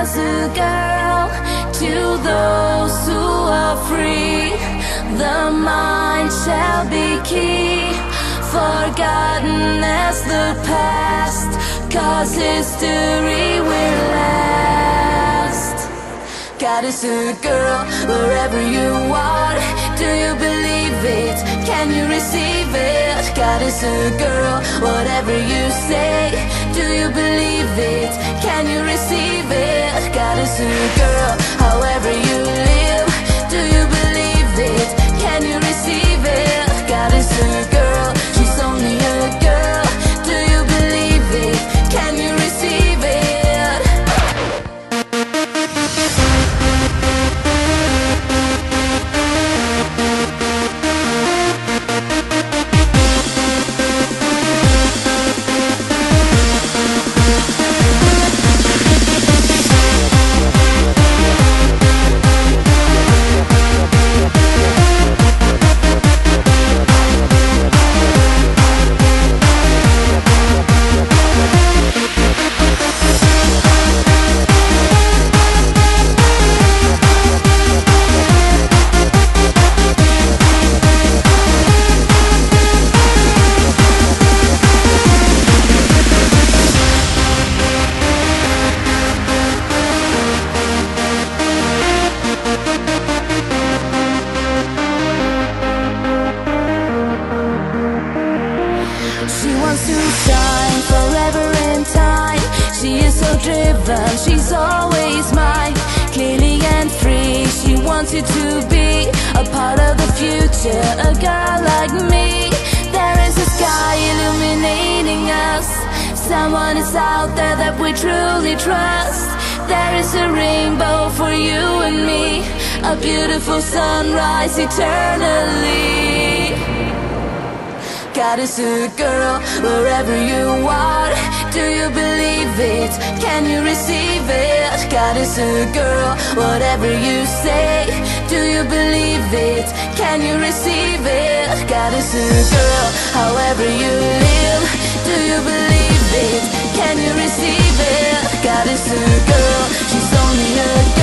as a girl. To those who are free, the mind shall be key, forgotten as the past, 'cause history will last. God is a girl, wherever you are. Do you believe it? Can you receive it? God is a girl, whatever you say. Do you believe it? Can you receive it? God is a girl, however you live. Do you believe it? Can you receive it? God is a girl, she's only a girl. Do you believe it? Can you receive it? She wants to shine forever in time. She is so driven, she's always mine. Clearly and free, she wants you to be a part of the future, a girl like me. There is a sky illuminating us. Someone is out there that we truly trust. There is a rainbow for you and me, a beautiful sunrise eternally. God is a girl, wherever you are. Do you believe it? Can you receive it? God is a girl, whatever you say. Do you believe it? Can you receive it? God is a girl, however you live. Do you believe it? Can you receive it? God is a girl, she's only a girl.